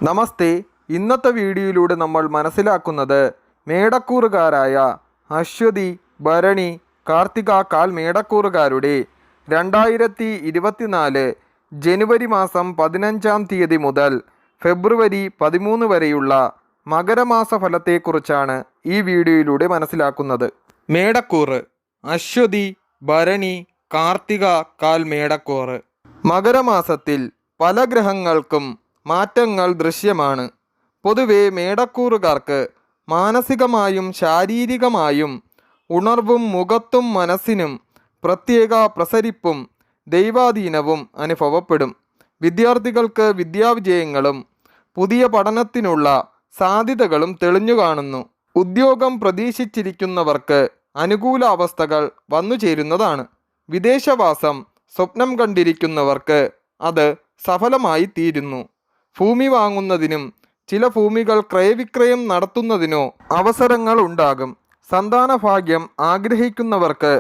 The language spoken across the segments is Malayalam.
നമസ്തേ. ഇന്നത്തെ വീഡിയോയിലൂടെ നമ്മൾ മനസ്സിലാക്കുന്നത് മേടക്കൂറുകാരായ അശ്വതി, ഭരണി, കാർത്തിക കാൽ മേടക്കൂറുകാരുടെ 2024 ജനുവരി മാസം 15-ാം തീയതി മുതൽ ഫെബ്രുവരി 13 വരെയുള്ള മകരമാസ ഫലത്തെക്കുറിച്ചാണ് ഈ വീഡിയോയിലൂടെ മനസ്സിലാക്കുന്നത്. മേടക്കൂറ്: അശ്വതി, ഭരണി, കാർത്തിക കാൽ മേടക്കൂറ്. മകരമാസത്തിൽ പല ഗ്രഹങ്ങൾക്കും മാറ്റങ്ങൾ ദൃശ്യമാണ്. പൊതുവെ മേടക്കൂറുകാർക്ക് മാനസികമായും ശാരീരികമായും ഉണർവും മുഖത്തും മനസ്സിനും പ്രത്യേക പ്രസരിപ്പും ദൈവാധീനവും അനുഭവപ്പെടും. വിദ്യാർത്ഥികൾക്ക് വിദ്യാവിജയങ്ങളും പുതിയ പഠനത്തിനുള്ള സാധ്യതകളും തെളിഞ്ഞു കാണുന്നു. ഉദ്യോഗം പ്രതീക്ഷിച്ചിരിക്കുന്നവർക്ക് അനുകൂല അവസ്ഥകൾ വന്നുചേരുന്നതാണ്. വിദേശവാസം സ്വപ്നം കണ്ടിരിക്കുന്നവർക്ക് അത് സഫലമായി തീരുന്നു. ഭൂമി വാങ്ങുന്നതിനും ചില ഭൂമികൾ ക്രയവിക്രയം നടത്തുന്നതിനോ അവസരങ്ങൾ ഉണ്ടാകും. സന്താനഭാഗ്യം ആഗ്രഹിക്കുന്നവർക്ക്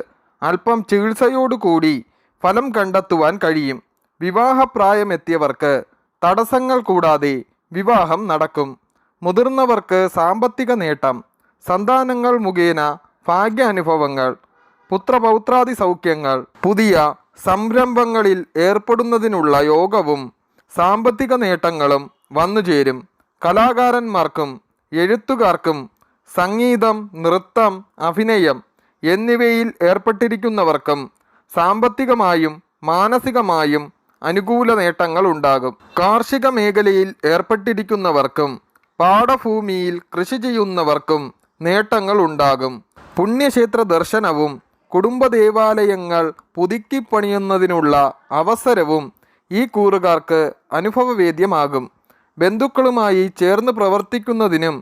അല്പം ചികിത്സയോടുകൂടി ഫലം കണ്ടെത്തുവാൻ കഴിയും. വിവാഹപ്രായമെത്തിയവർക്ക് തടസ്സങ്ങൾ കൂടാതെ വിവാഹം നടക്കും. മുതിർന്നവർക്ക് സാമ്പത്തിക നേട്ടം, സന്താനങ്ങൾ മുഖേന ഭാഗ്യാനുഭവങ്ങൾ, പുത്രപൗത്രാദി സൗഖ്യങ്ങൾ, പുതിയ സംരംഭങ്ങളിൽ ഏർപ്പെടുന്നതിനുള്ള യോഗവും സാമ്പത്തിക നേട്ടങ്ങളും വന്നുചേരും. കലാകാരന്മാർക്കും എഴുത്തുകാർക്കും സംഗീതം, നൃത്തം, അഭിനയം എന്നിവയിൽ ഏർപ്പെട്ടിരിക്കുന്നവർക്കും സാമ്പത്തികമായും മാനസികമായും അനുകൂല നേട്ടങ്ങൾ ഉണ്ടാകും. കാർഷിക മേഖലയിൽ ഏർപ്പെട്ടിരിക്കുന്നവർക്കും പാടഭൂമിയിൽ കൃഷി ചെയ്യുന്നവർക്കും നേട്ടങ്ങൾ ഉണ്ടാകും. പുണ്യക്ഷേത്ര ദർശനവും കുടുംബദേവാലയങ്ങൾ പുതുക്കിപ്പണിയുന്നതിനുള്ള അവസരവും ഈ കൂറുകാർക്ക് അനുഭവവേദ്യമാകും. ബന്ധുക്കളുമായി ചേർന്ന് പ്രവർത്തിക്കുന്നതിനും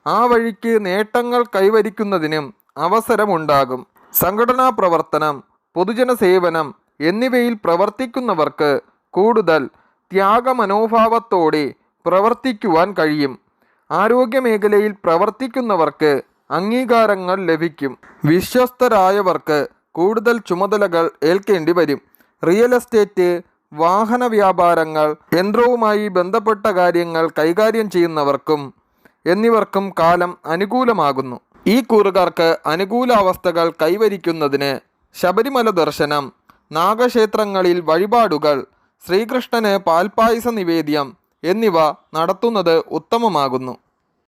ആ വഴിക്ക് നേട്ടങ്ങൾ കൈവരിക്കുന്നതിനും അവസരമുണ്ടാകും. സംഘടനാ പ്രവർത്തനം, പൊതുജന സേവനം എന്നിവയിൽ പ്രവർത്തിക്കുന്നവർക്ക് കൂടുതൽ ത്യാഗമനോഭാവത്തോടെ പ്രവർത്തിക്കുവാൻ കഴിയും. ആരോഗ്യമേഖലയിൽ പ്രവർത്തിക്കുന്നവർക്ക് അംഗീകാരങ്ങൾ ലഭിക്കും. വിശ്വസ്തരായവർക്ക് കൂടുതൽ ചുമതലകൾ ഏൽക്കേണ്ടി വരും. റിയൽ എസ്റ്റേറ്റ്, വാഹന വ്യാപാരങ്ങൾ, യന്ത്രവുമായി ബന്ധപ്പെട്ട കാര്യങ്ങൾ കൈകാര്യം ചെയ്യുന്നവർക്കും എന്നിവർക്കും കാലം അനുകൂലമാകുന്നു. ഈ കൂറുകാർക്ക് അനുകൂലാവസ്ഥകൾ കൈവരിക്കുന്നതിന് ശബരിമല ദർശനം, നാഗക്ഷേത്രങ്ങളിൽ വഴിപാടുകൾ, ശ്രീകൃഷ്ണന് പാൽപ്പായസ നിവേദ്യം എന്നിവ നടത്തുന്നത് ഉത്തമമാകുന്നു.